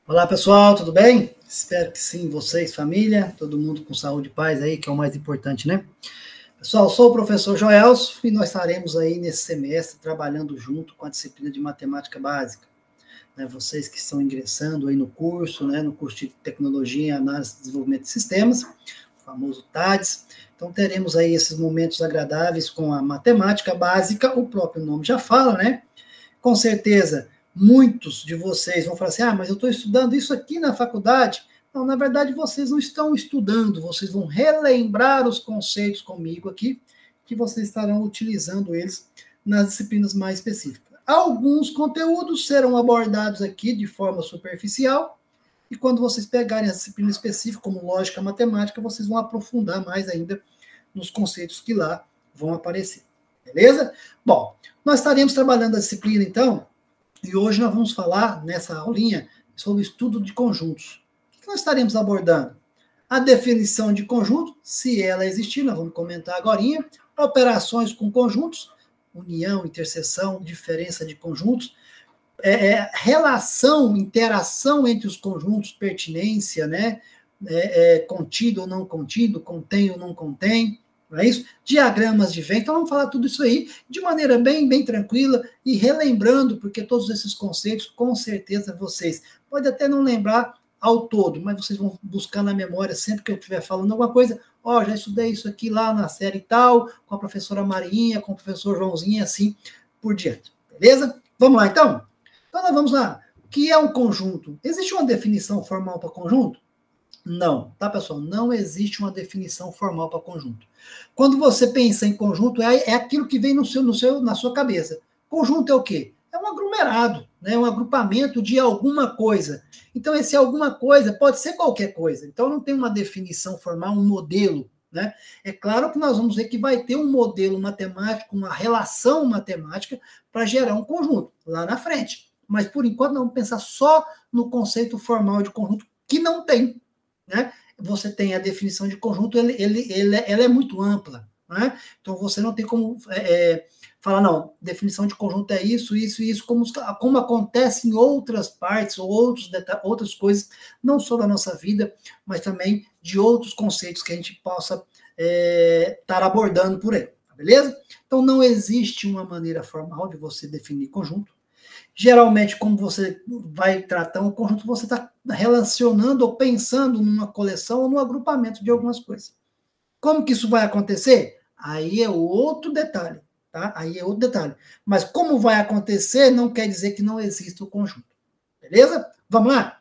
Olá pessoal, tudo bem? Espero que sim, vocês, família, todo mundo com saúde e paz aí, que é o mais importante, né? Pessoal, sou o professor Joelso e nós estaremos aí nesse semestre trabalhando junto com a disciplina de matemática básica. Né? Vocês que estão ingressando aí no curso, né? No curso de tecnologia, análise e desenvolvimento de sistemas, o famoso TADS. Então teremos aí esses momentos agradáveis com a matemática básica, o próprio nome já fala, né? Com certeza, muitos de vocês vão falar assim, mas eu estou estudando isso aqui na faculdade. Não, na verdade, vocês não estão estudando, vocês vão relembrar os conceitos comigo aqui, que vocês estarão utilizando eles nas disciplinas mais específicas. Alguns conteúdos serão abordados aqui de forma superficial, e quando vocês pegarem a disciplina específica, como lógica matemática, vocês vão aprofundar mais ainda nos conceitos que lá vão aparecer. Beleza? Bom, nós estaremos trabalhando a disciplina, então, e hoje nós vamos falar, nessa aulinha, sobre o estudo de conjuntos. O que nós estaremos abordando? A definição de conjunto, se ela existir, nós vamos comentar agora, operações com conjuntos, união, interseção, diferença de conjuntos, relação, interação entre os conjuntos, pertinência, né? Contido ou não contido, contém ou não contém, não é isso? Diagramas de Venn, então vamos falar tudo isso aí de maneira bem tranquila e relembrando, porque todos esses conceitos, com certeza vocês podem até não lembrar ao todo, mas vocês vão buscar na memória sempre que eu estiver falando alguma coisa, já estudei isso aqui lá na série tal, com a professora Marinha, com o professor Joãozinho, assim por diante, beleza? Vamos lá então? Então nós vamos lá. O que é um conjunto? Existe uma definição formal para conjunto? Não, tá, pessoal? Não existe uma definição formal para conjunto. Quando você pensa em conjunto, é aquilo que vem na sua cabeça. Conjunto é o quê? É um aglomerado, né? Um agrupamento de alguma coisa. Então, esse alguma coisa pode ser qualquer coisa. Então, não tem uma definição formal, um modelo, né? É claro que nós vamos ver que vai ter um modelo matemático, uma relação matemática para gerar um conjunto lá na frente. Mas, por enquanto, nós vamos pensar só no conceito formal de conjunto, que não tem. Né? Você tem a definição de conjunto, ela é muito ampla. Né? Então, você não tem como falar, não, definição de conjunto é isso, como acontece em outras partes, ou outras coisas, não só da nossa vida, mas também de outros conceitos que a gente possa estar abordando por aí. Beleza? Então, não existe uma maneira formal de você definir conjunto. Geralmente, como você vai tratar um conjunto, você está relacionando ou pensando numa coleção ou num agrupamento de algumas coisas. Como que isso vai acontecer? Aí é outro detalhe, tá? Aí é outro detalhe. Mas como vai acontecer não quer dizer que não exista o conjunto. Beleza? Vamos lá?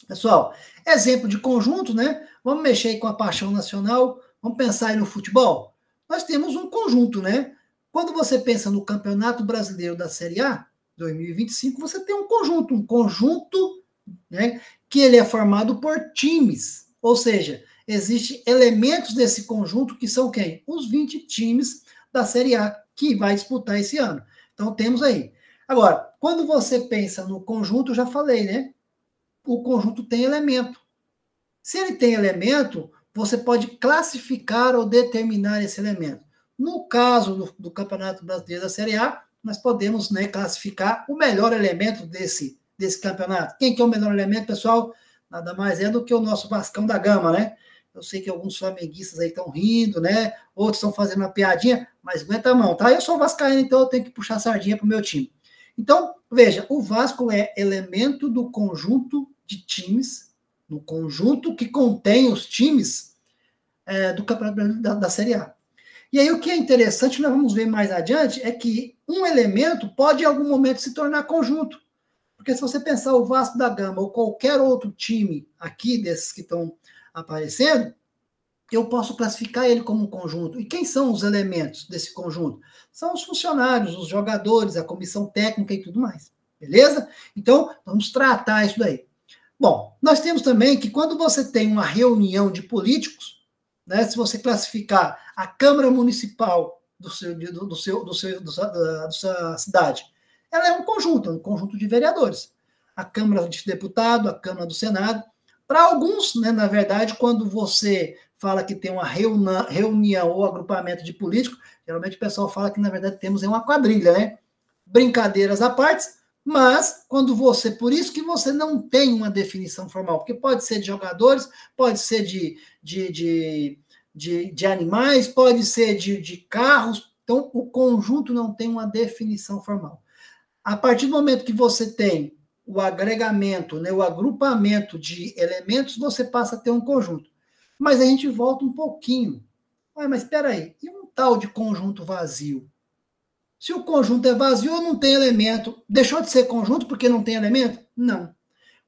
Pessoal, exemplo de conjunto, né? Vamos mexer aí com a paixão nacional, vamos pensar aí no futebol. Nós temos um conjunto, né? Quando você pensa no Campeonato Brasileiro da Série A, 2025, você tem um conjunto, né, que ele é formado por times, ou seja, existem elementos desse conjunto que são quem? Os 20 times da Série A que vai disputar esse ano. Então temos aí. Agora, quando você pensa no conjunto, eu já falei, né? O conjunto tem elemento. Se ele tem elemento, você pode classificar ou determinar esse elemento. No caso do Campeonato Brasileiro da Série A, nós podemos, né, classificar o melhor elemento desse campeonato. Quem que é o melhor elemento, pessoal? Nada mais é do que o nosso Vascão da Gama, né? Eu sei que alguns flamenguistas aí estão rindo, né? Outros estão fazendo uma piadinha, mas aguenta a mão, tá? Eu sou vascaíno, então eu tenho que puxar a sardinha pro meu time. Então, veja, o Vasco é elemento do conjunto de times, no conjunto que contém os times do Campeonato da Série A. E aí o que é interessante, nós vamos ver mais adiante, é que um elemento pode em algum momento se tornar conjunto. Porque se você pensar o Vasco da Gama ou qualquer outro time aqui desses que estão aparecendo, eu posso classificar ele como um conjunto. E quem são os elementos desse conjunto? São os funcionários, os jogadores, a comissão técnica e tudo mais. Beleza? Então, vamos tratar isso daí. Bom, nós temos também que quando você tem uma reunião de políticos, né, se você classificar a Câmara Municipal da sua cidade, ela é um conjunto de vereadores. A Câmara de Deputado, a Câmara do Senado. Para alguns, né, na verdade, quando você fala que tem uma reunião ou agrupamento de políticos, geralmente o pessoal fala que, na verdade, temos uma quadrilha, né? Brincadeiras à parte, Mas, quando você... Por isso que você não tem uma definição formal, porque pode ser de jogadores, pode ser de animais, pode ser de carros. Então, o conjunto não tem uma definição formal. A partir do momento que você tem o agregamento, né, o agrupamento de elementos, você passa a ter um conjunto. Mas a gente volta um pouquinho. Mas espera aí, e um tal de conjunto vazio? Se o conjunto é vazio, não tem elemento. Deixou de ser conjunto porque não tem elemento? Não.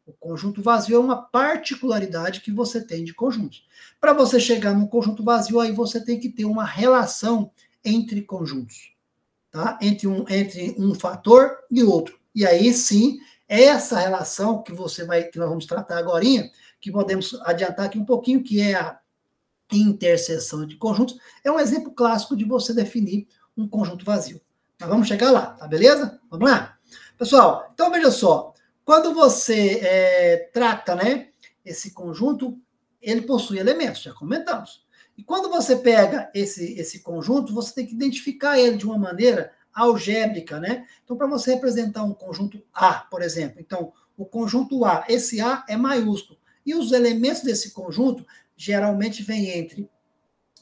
O conjunto vazio é uma particularidade que você tem de conjuntos. Para você chegar num conjunto vazio, aí você tem que ter uma relação entre conjuntos. Tá? Entre um fator e outro. E aí sim, essa relação que nós vamos tratar agora, que podemos adiantar aqui um pouquinho, que é a interseção de conjuntos, é um exemplo clássico de você definir um conjunto vazio. Mas vamos chegar lá, tá beleza? Vamos lá? Pessoal, então veja só, quando você trata, né, esse conjunto, ele possui elementos, já comentamos. E quando você pega esse conjunto, você tem que identificar ele de uma maneira algébrica, né? Então, para você representar um conjunto A, por exemplo, então, o conjunto A, esse A é maiúsculo. E os elementos desse conjunto geralmente vêm entre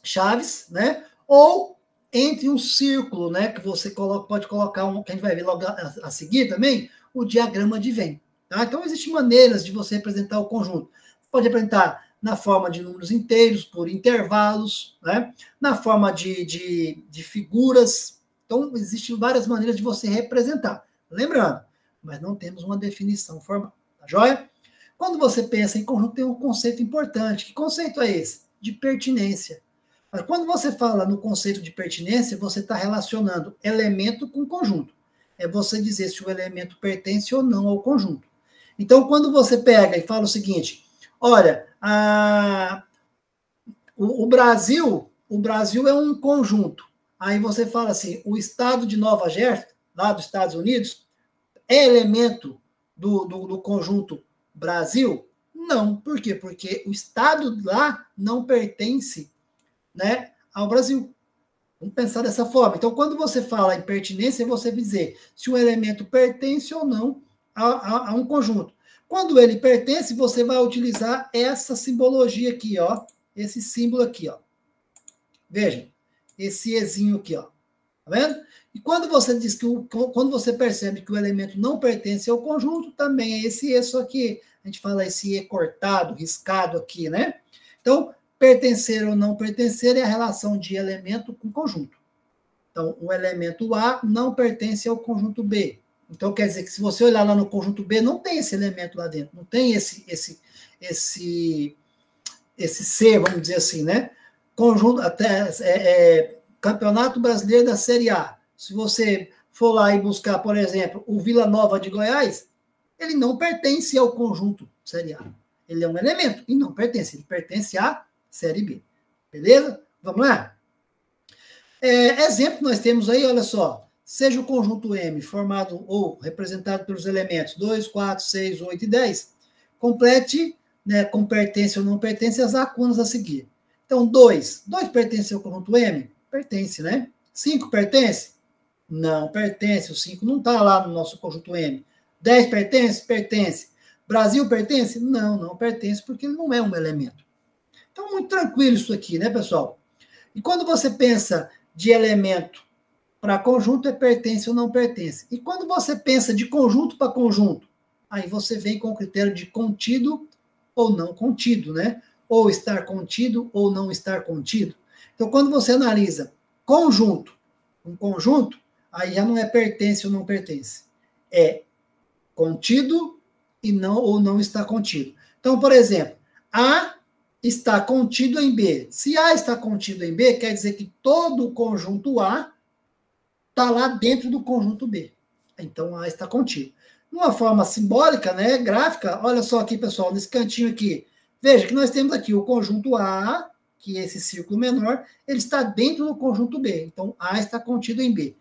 chaves, né? Ou entre um círculo, né? Que você pode colocar, que a gente vai ver logo a seguir também, o diagrama de Venn. Tá? Então, existem maneiras de você representar o conjunto. Você pode representar na forma de números inteiros, por intervalos, né? Na forma de figuras. Então, existem várias maneiras de você representar. Lembrando, mas não temos uma definição formal. Tá joia? Quando você pensa em conjunto, tem um conceito importante. Que conceito é esse? De pertinência. Mas quando você fala no conceito de pertinência, você está relacionando elemento com conjunto. É você dizer se o elemento pertence ou não ao conjunto. Então, quando você pega e fala o seguinte, olha, o Brasil é um conjunto. Aí você fala assim, o estado de Nova Jersey, lá dos Estados Unidos, é elemento do conjunto Brasil? Não. Por quê? Porque o estado lá não pertence, né, ao Brasil. Vamos pensar dessa forma. Então, quando você fala em pertinência, você dizer se o elemento pertence ou não a um conjunto. Quando ele pertence, você vai utilizar essa simbologia aqui, ó. Esse símbolo aqui, ó. Vejam, esse Ezinho aqui, ó. Tá vendo? E quando você diz quando você percebe que o elemento não pertence ao conjunto, também é esse E, só que a gente fala esse E cortado, riscado aqui, né? Então, pertencer ou não pertencer é a relação de elemento com conjunto. Então, o elemento A não pertence ao conjunto B. Então, quer dizer que se você olhar lá no conjunto B, não tem esse elemento lá dentro, não tem esse C, vamos dizer assim, né? Conjunto, Campeonato Brasileiro da Série A. Se você for lá e buscar, por exemplo, o Vila Nova de Goiás, ele não pertence ao conjunto Série A. Ele é um elemento e não pertence, ele pertence à Série B. Beleza? Vamos lá? Exemplo nós temos aí, olha só. Seja o conjunto M formado ou representado pelos elementos 2, 4, 6, 8 e 10, complete, né, com pertence ou não pertence as lacunas a seguir. Então, 2 pertence ao conjunto M? Pertence, né? 5 pertence? Não pertence, o 5 não está lá no nosso conjunto M. 10 pertence? Pertence. Brasil pertence? Não pertence, porque ele não é um elemento. Então, muito tranquilo isso aqui, né, pessoal? E quando você pensa de elemento para conjunto, pertence ou não pertence. E quando você pensa de conjunto para conjunto, aí você vem com o critério de contido ou não contido, né? Ou estar contido ou não estar contido. Então, quando você analisa conjunto, um conjunto, aí já não é pertence ou não pertence. É contido e não ou não está contido. Então, por exemplo, A está contido em B. Se A está contido em B, quer dizer que todo o conjunto A está lá dentro do conjunto B. Então, A está contido. De uma forma simbólica, né, gráfica, olha só aqui, pessoal, nesse cantinho aqui. Veja que nós temos aqui o conjunto A, que é esse círculo menor, ele está dentro do conjunto B. Então, A está contido em B.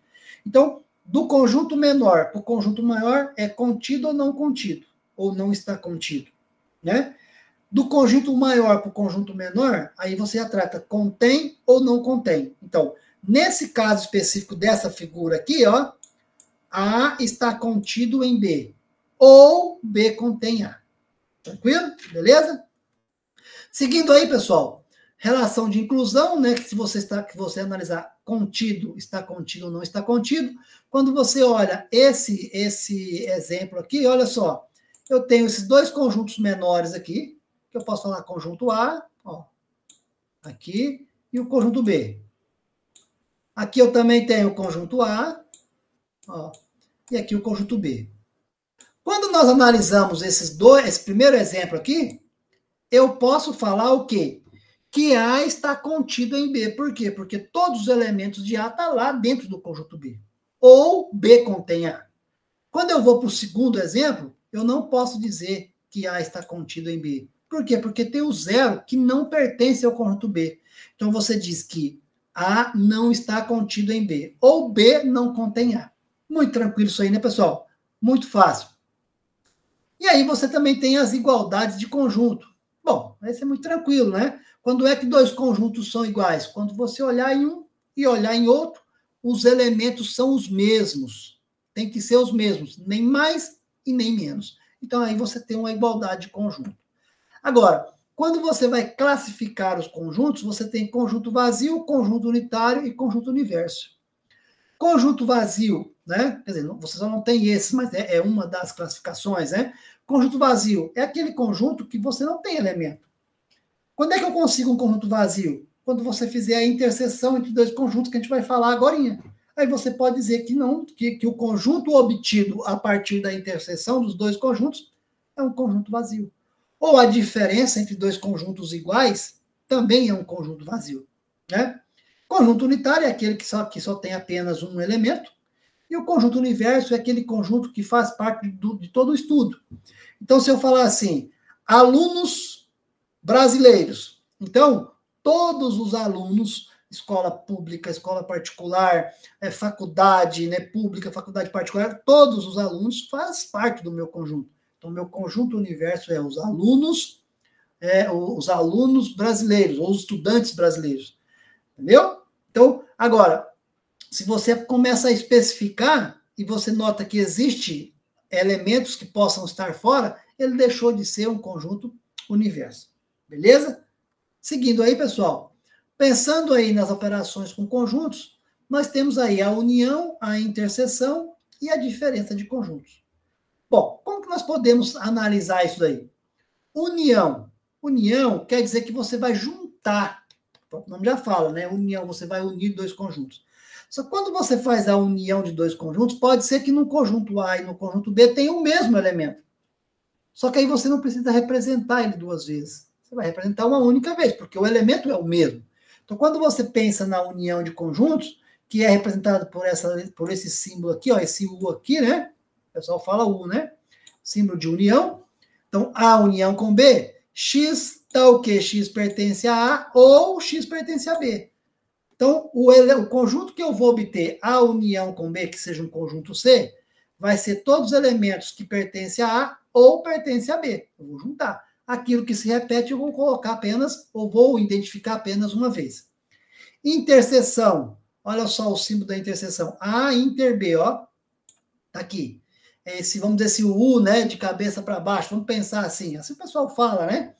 Então, do conjunto menor para o conjunto maior, é contido ou não está contido, né? Do conjunto maior para o conjunto menor, aí você já trata contém ou não contém. Então, nesse caso específico dessa figura aqui, ó, A está contido em B, ou B contém A. Tranquilo? Beleza? Seguindo aí, pessoal, relação de inclusão, né? Que que você analisar contido, está contido ou não está contido. Quando você olha esse exemplo aqui, olha só, eu tenho esses dois conjuntos menores aqui, que eu posso falar conjunto A, ó, aqui, e o conjunto B. Aqui eu também tenho o conjunto A, ó, e aqui o conjunto B. Quando nós analisamos esse primeiro exemplo aqui, eu posso falar o quê? Que A está contido em B. Por quê? Porque todos os elementos de A estão lá dentro do conjunto B. Ou B contém A. Quando eu vou para o segundo exemplo, eu não posso dizer que A está contido em B. Por quê? Porque tem o zero que não pertence ao conjunto B. Então você diz que A não está contido em B. Ou B não contém A. Muito tranquilo isso aí, né, pessoal? Muito fácil. E aí você também tem as igualdades de conjunto. Bom, vai ser muito tranquilo, né? Quando é que dois conjuntos são iguais? Quando você olhar em um e olhar em outro, os elementos são os mesmos. Tem que ser os mesmos, nem mais e nem menos. Então aí você tem uma igualdade de conjunto. Agora, quando você vai classificar os conjuntos, você tem conjunto vazio, conjunto unitário e conjunto universo. Conjunto vazio, né? Quer dizer, você só não tem esse, mas é uma das classificações, né? Conjunto vazio é aquele conjunto que você não tem elemento. Quando é que eu consigo um conjunto vazio? Quando você fizer a interseção entre dois conjuntos que a gente vai falar agora. Aí você pode dizer que não, que o conjunto obtido a partir da interseção dos dois conjuntos é um conjunto vazio. Ou a diferença entre dois conjuntos iguais também é um conjunto vazio, né? Conjunto unitário é aquele que só tem apenas um elemento, e o conjunto universo é aquele conjunto que faz parte de todo o estudo. Então, se eu falar assim, alunos brasileiros, então, todos os alunos, escola pública, escola particular, faculdade, né, pública, faculdade particular, todos os alunos fazem parte do meu conjunto. Então, meu conjunto universo é os alunos brasileiros, ou os estudantes brasileiros. Entendeu? Então, agora, se você começa a especificar e você nota que existe elementos que possam estar fora, ele deixou de ser um conjunto universo. Beleza? Seguindo aí, pessoal, pensando aí nas operações com conjuntos, nós temos aí a união, a interseção e a diferença de conjuntos. Bom, como que nós podemos analisar isso daí? União. União quer dizer que você vai juntar. O nome já fala, né? União, você vai unir dois conjuntos. Só que quando você faz a união de dois conjuntos, pode ser que no conjunto A e no conjunto B tenha o mesmo elemento. Só que aí você não precisa representar ele duas vezes. Você vai representar uma única vez, porque o elemento é o mesmo. Então, quando você pensa na união de conjuntos, que é representado por esse símbolo aqui, ó, esse U aqui, né? O pessoal fala U, né? Símbolo de união. Então, A união com B, X tal que X pertence a A ou X pertence a B. Então, o conjunto que eu vou obter A união com B, que seja um conjunto C, vai ser todos os elementos que pertencem a A ou pertencem a B. Eu vou juntar. Aquilo que se repete, eu vou colocar apenas, ou vou identificar apenas uma vez. Interseção. Olha só o símbolo da interseção. A inter B, ó. Tá aqui. Vamos dizer, esse U, né, de cabeça para baixo. Vamos pensar assim. Assim o pessoal fala, né?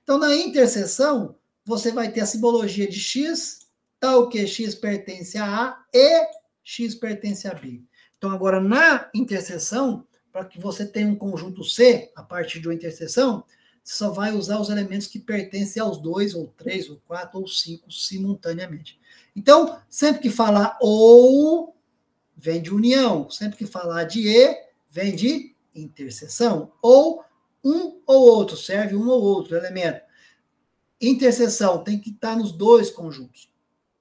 Então, na interseção, você vai ter a simbologia de X, tal que X pertence a A e X pertence a B. Então, agora, na interseção, para que você tenha um conjunto C, a partir de uma interseção, você só vai usar os elementos que pertencem aos 2, ou 3, ou 4, ou 5 simultaneamente. Então, sempre que falar ou, vem de união. Sempre que falar de e, vem de interseção. Ou um ou outro, serve um ou outro elemento. Interseção tem que estar nos dois conjuntos.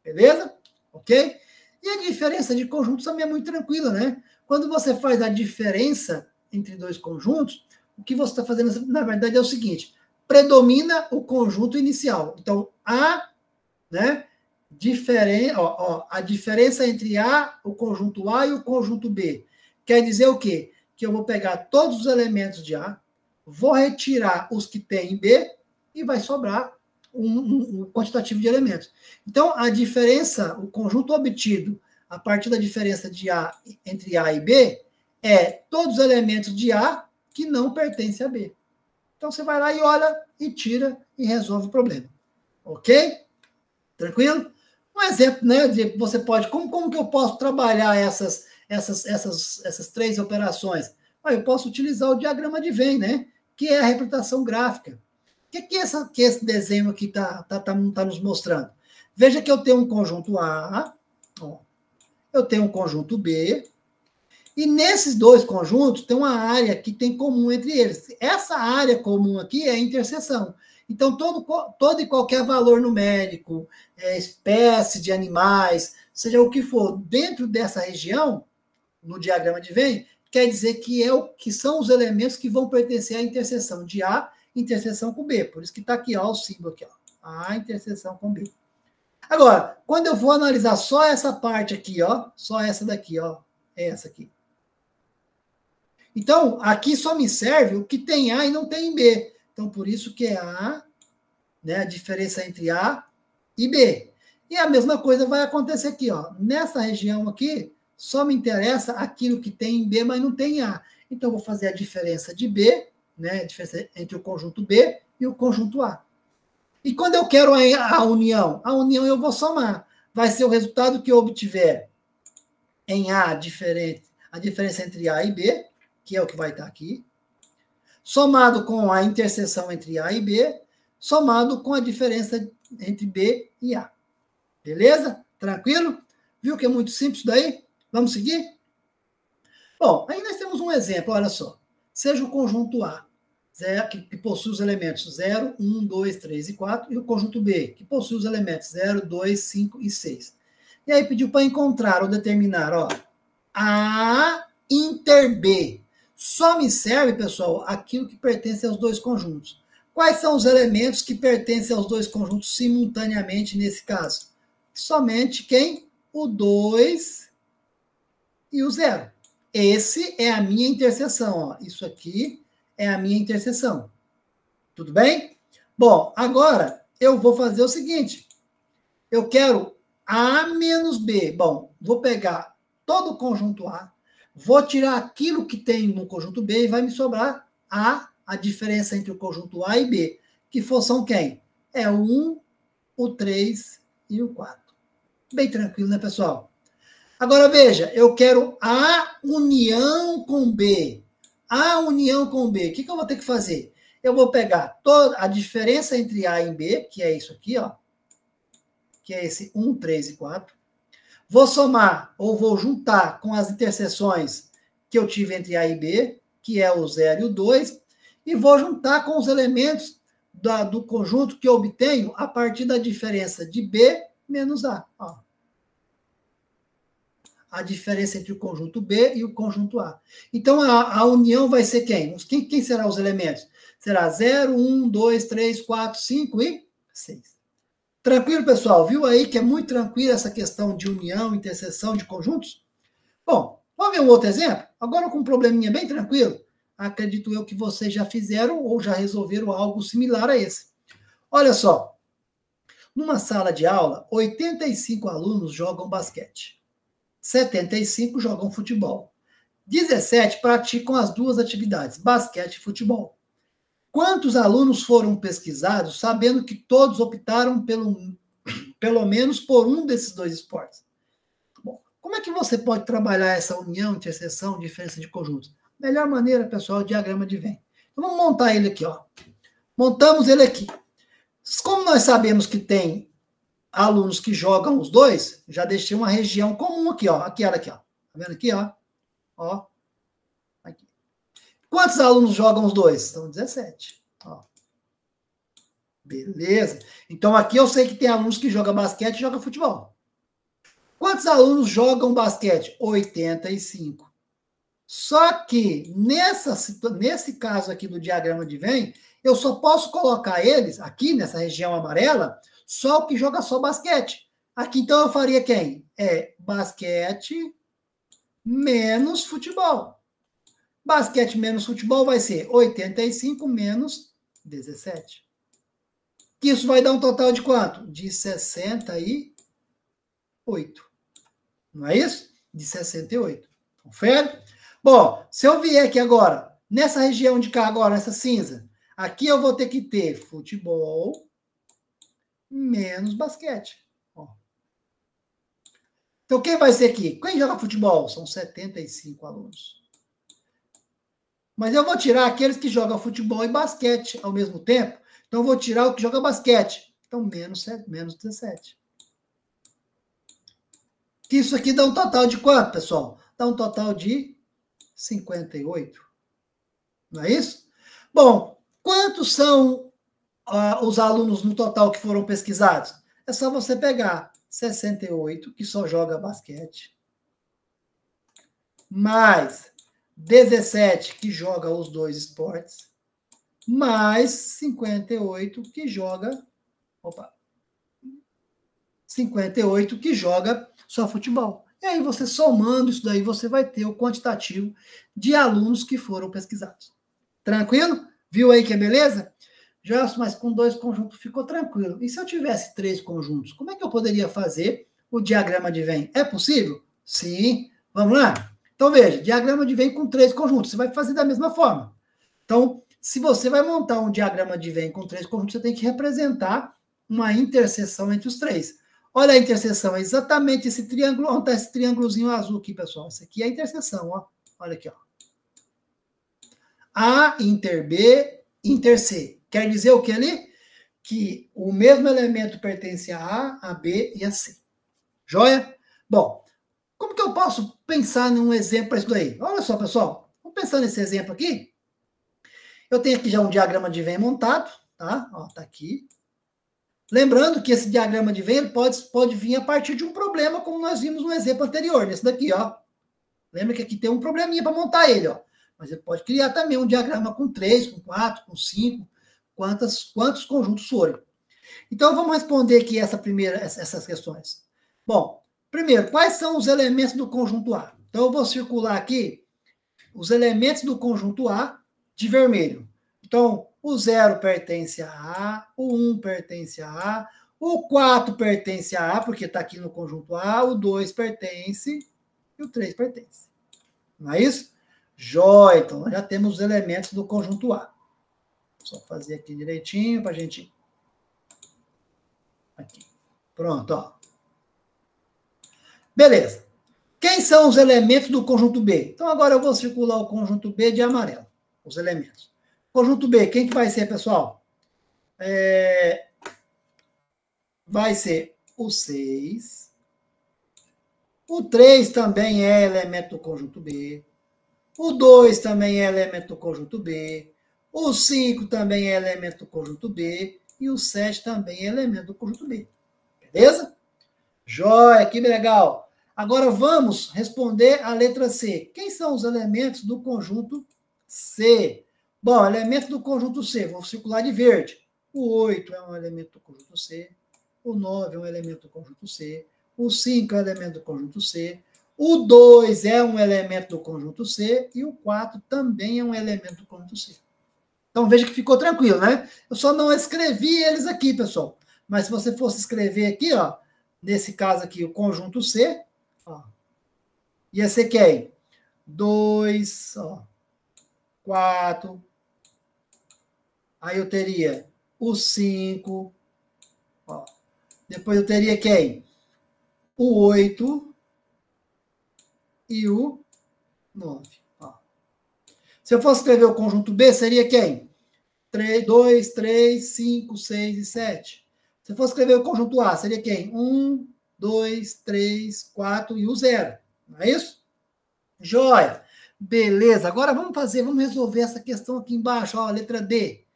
Beleza? Ok? E a diferença de conjuntos também é muito tranquila, né? Quando você faz a diferença entre dois conjuntos, o que você está fazendo, na verdade, é o seguinte: predomina o conjunto inicial. Então, né, a diferença entre o conjunto A e o conjunto B quer dizer o quê? Que eu vou pegar todos os elementos de A, vou retirar os que tem em B e vai sobrar um quantitativo de elementos. Então, a diferença, o conjunto obtido a partir da diferença de A entre A e B, é todos os elementos de A que não pertencem a B. Então, você vai lá e olha, e tira, e resolve o problema. Ok? Tranquilo? Um exemplo, né, de você pode, como que eu posso trabalhar essas três operações? Eu posso utilizar o diagrama de Venn, né, que é a representação gráfica. O que esse desenho aqui tá nos mostrando? Veja que eu tenho um conjunto A, ó, eu tenho um conjunto B, e nesses dois conjuntos tem uma área que tem comum entre eles. Essa área comum aqui é a interseção. Então, todo e qualquer valor numérico, espécie de animais, seja o que for, dentro dessa região, no diagrama de Venn, quer dizer que são os elementos que vão pertencer à interseção de A, interseção com B. Por isso que está aqui, ó, o símbolo aqui, ó, A interseção com B. Agora, quando eu vou analisar só essa parte aqui, ó, só essa daqui, ó, essa aqui. Então, aqui só me serve o que tem A e não tem B. Então, por isso que é A, né, a diferença entre A e B. E a mesma coisa vai acontecer aqui, ó. Nessa região aqui, só me interessa aquilo que tem em B, mas não tem em A. Então, eu vou fazer a diferença de B, né, a diferença entre o conjunto B e o conjunto A. E quando eu quero a união eu vou somar. Vai ser o resultado que eu obtiver em A, a diferença entre A e B, que é o que vai estar aqui, somado com a interseção entre A e B, somado com a diferença entre B e A. Beleza? Tranquilo? Viu que é muito simples isso daí? Vamos seguir? Bom, aí nós temos um exemplo, olha só. Seja o conjunto A, que possui os elementos 0, 1, 2, 3 e 4, e o conjunto B, que possui os elementos 0, 2, 5 e 6. E aí pediu para encontrar ou determinar, ó, A inter B. Só me serve, pessoal, aquilo que pertence aos dois conjuntos. Quais são os elementos que pertencem aos dois conjuntos simultaneamente nesse caso? Somente quem? O 2 e o 0. Esse é a minha interseção, ó. Isso aqui é a minha interseção. Tudo bem? Bom, agora eu vou fazer o seguinte. Eu quero A menos B. Bom, vou pegar todo o conjunto A, vou tirar aquilo que tem no conjunto B e vai me sobrar a diferença entre o conjunto A e B, que são quem? É o 1, o 3 e o 4. Bem tranquilo, né, pessoal? Agora, veja, eu quero A união com B. A união com B. O que eu vou ter que fazer? Eu vou pegar toda a diferença entre A e B, que é isso aqui, ó, que é esse 1, 3 e 4. Vou somar, ou vou juntar com as interseções que eu tive entre A e B, que é o 0 e o 2, e vou juntar com os elementos do conjunto que eu obtenho a partir da diferença de B menos A. Ó. A diferença entre o conjunto B e o conjunto A. Então, a união vai ser quem? Quem serão os elementos? Será 0, 1, 2, 3, 4, 5 e 6. Tranquilo, pessoal? Viu aí que é muito tranquilo essa questão de união, interseção de conjuntos? Bom, vamos ver um outro exemplo? Agora com um probleminha bem tranquilo. Acredito eu que vocês já fizeram ou já resolveram algo similar a esse. Olha só. Numa sala de aula, 85 alunos jogam basquete. 75 jogam futebol. 17 praticam as duas atividades, basquete e futebol. Quantos alunos foram pesquisados sabendo que todos optaram pelo menos por um desses dois esportes? Bom, como é que você pode trabalhar essa união, interseção, diferença de conjuntos? Melhor maneira, pessoal, é o diagrama de Venn. Então, vamos montar ele aqui, ó. Montamos ele aqui. Como nós sabemos que tem alunos que jogam os dois, já deixei uma região comum aqui, ó. Aquela aqui, ó. Tá vendo aqui, ó? Ó. Aqui. Quantos alunos jogam os dois? São 17. Ó. Beleza. Então, aqui eu sei que tem alunos que jogam basquete e jogam futebol. Quantos alunos jogam basquete? 85. Só que, nesse caso aqui do diagrama de Venn, eu só posso colocar eles, aqui nessa região amarela, só o que joga só basquete. Aqui, então, eu faria quem? Basquete menos futebol. Basquete menos futebol vai ser 85 menos 17. Que isso vai dar um total de quanto? De 68. Não é isso? De 68. Confere? Bom, se eu vier aqui agora, nessa região de cá agora, nessa cinza, aqui eu vou ter que ter futebol menos basquete. Ó. Então, quem vai ser aqui? Quem joga futebol? São 75 alunos. Mas eu vou tirar aqueles que jogam futebol e basquete ao mesmo tempo. Então, eu vou tirar o que joga basquete. Então, menos 17. Isso aqui dá um total de quanto, pessoal? Dá um total de 58. Não é isso? Bom, quantos são os alunos no total que foram pesquisados? É só você pegar 68, que só joga basquete, mais 17, que joga os dois esportes, mais 58, que joga... 58, que joga só futebol. E aí, você somando isso daí, você vai ter o quantitativo de alunos que foram pesquisados. Tranquilo? Viu aí que é beleza? Já, mas com 2 conjuntos ficou tranquilo. E se eu tivesse 3 conjuntos, como é que eu poderia fazer o diagrama de Venn? É possível? Sim. Vamos lá? Então, veja, diagrama de Venn com 3 conjuntos. Você vai fazer da mesma forma. Então, se você vai montar um diagrama de Venn com 3 conjuntos, você tem que representar uma interseção entre os 3. Olha a interseção, é exatamente esse triângulo. Onde está esse triângulozinho azul aqui, pessoal? Esse aqui é a interseção, ó. Olha aqui, ó. A inter B, inter C. Quer dizer o que ali? Que o mesmo elemento pertence a A, a B e a C. Joia? Bom, como que eu posso pensar num exemplo para isso daí? Olha só, pessoal. Vamos pensar nesse exemplo aqui. Eu tenho aqui já um diagrama de Venn montado, tá? Ó, tá aqui. Lembrando que esse diagrama de Venn pode vir a partir de um problema, como nós vimos no exemplo anterior, nesse daqui, ó. Lembra que aqui tem um probleminha para montar ele, ó. Mas ele pode criar também um diagrama com 3, com 4, com 5, quantos conjuntos forem. Então, vamos responder aqui essas questões. Bom, primeiro, quais são os elementos do conjunto A? Então, eu vou circular aqui os elementos do conjunto A de vermelho. Então, o 0 pertence a A, o 1 pertence a A, o 4 pertence a A, porque está aqui no conjunto A, o 2 pertence e o 3 pertence. Não é isso? Jóia, então nós já temos os elementos do conjunto A. Só fazer aqui direitinho para a gente... Aqui. Pronto, ó. Beleza. Quem são os elementos do conjunto B? Então agora eu vou circular o conjunto B de amarelo. Os elementos. Conjunto B, quem que vai ser, pessoal? Vai ser o 6. O 3 também é elemento do conjunto B. O 2 também é elemento do conjunto B. O 5 também é elemento do conjunto B. E o 7 também é elemento do conjunto B. Beleza? Jóia, que legal. Agora vamos responder a letra C. Quem são os elementos do conjunto C? Bom, elementos do conjunto C, vou circular de verde. O 8 é um elemento do conjunto C. O 9 é um elemento do conjunto C. O 5 é um elemento do conjunto C. O 2 é um elemento do conjunto C e o 4 também é um elemento do conjunto C. Então, veja que ficou tranquilo, né? Eu só não escrevi eles aqui, pessoal. Mas se você fosse escrever aqui, ó, nesse caso aqui, o conjunto C, ó, ia ser quem? 2, ó, 4. Aí eu teria o 5, ó. Depois eu teria quem? O 8 e o 9. Ó. Se eu fosse escrever o conjunto B, seria quem? 2, 3, 5, 6 e 7. Se eu fosse escrever o conjunto A, seria quem? 1, 2, 3, 4 e o 0. Não é isso? Joia. Beleza. Agora vamos resolver essa questão aqui embaixo, ó, a letra D.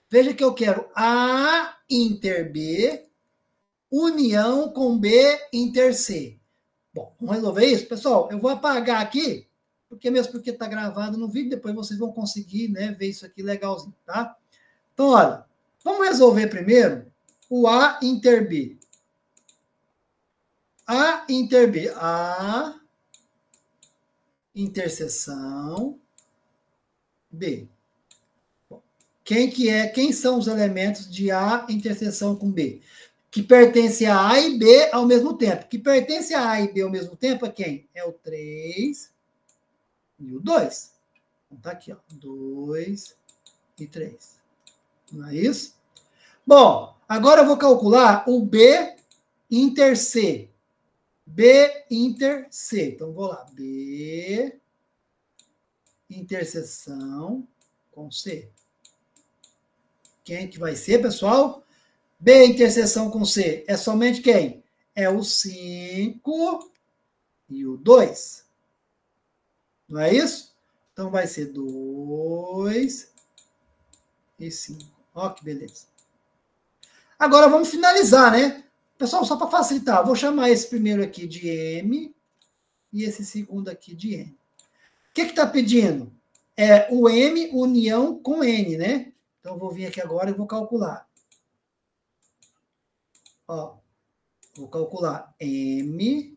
Veja que eu quero A inter B, união com B inter C. Bom, vamos resolver isso? Pessoal, eu vou apagar aqui, porque está gravado no vídeo, depois vocês vão conseguir, né, ver isso aqui legalzinho, tá? Então, olha, vamos resolver primeiro o A inter B. A inter B. A interseção B. Bom, quem são os elementos de A interseção com B? que pertence a A e B ao mesmo tempo. Que pertence a A e B ao mesmo tempo é quem? É o 3 e o 2. Então tá aqui, ó. 2 e 3. Não é isso? Bom, agora eu vou calcular o B inter C. B inter C. Então vou lá. B interseção com C. Quem que vai ser, pessoal? B interseção com C é somente quem? É o 5 e o 2. Não é isso? Então vai ser 2 e 5. Ó, que beleza. Agora vamos finalizar, né? Pessoal, só para facilitar, vou chamar esse primeiro aqui de M e esse segundo aqui de N. O que está pedindo? É o M união com N, né? Então, eu vou vir aqui agora e vou calcular. Ó, vou calcular M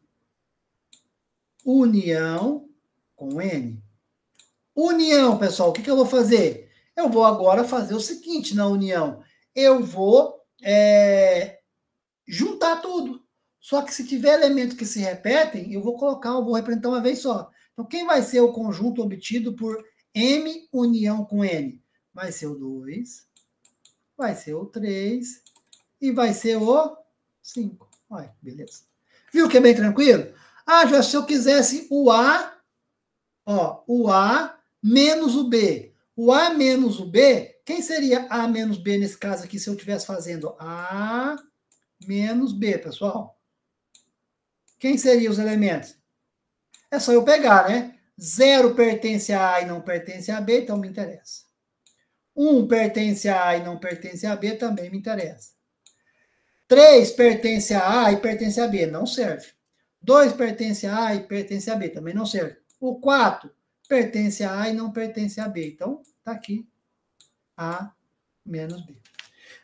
união com N. União, pessoal, o que eu vou fazer? Eu vou agora fazer o seguinte na união. Eu vou juntar tudo. Só que se tiver elementos que se repetem, eu vou representar uma vez só. Então, quem vai ser o conjunto obtido por M união com N? Vai ser o 2, vai ser o 3 e vai ser o 5. Olha, beleza. Viu que é bem tranquilo? Ah, já se eu quisesse o A, ó, o A menos o B. O A menos o B, quem seria A menos B nesse caso aqui, se eu estivesse fazendo A menos B, pessoal? Quem seriam os elementos? É só eu pegar, né? 0 pertence a A e não pertence a B, então me interessa. 1 pertence a A e não pertence a B, também me interessa. 3 pertence a A e pertence a B, não serve. 2 pertence a A e pertence a B, também não serve. O 4 pertence a A e não pertence a B, então tá aqui A menos B.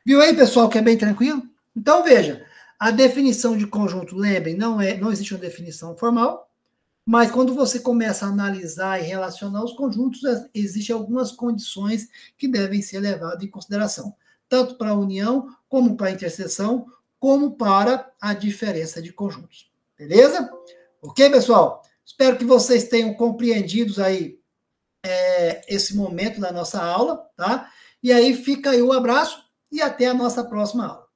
Viu aí, pessoal, que é bem tranquilo? Então, veja, a definição de conjunto, lembrem, não existe uma definição formal, mas quando você começa a analisar e relacionar os conjuntos, existem algumas condições que devem ser levadas em consideração, tanto para a união, como para a interseção, como para a diferença de conjuntos. Beleza? Ok, pessoal? Espero que vocês tenham compreendido aí esse momento da nossa aula, tá? E aí fica aí o abraço e até a nossa próxima aula.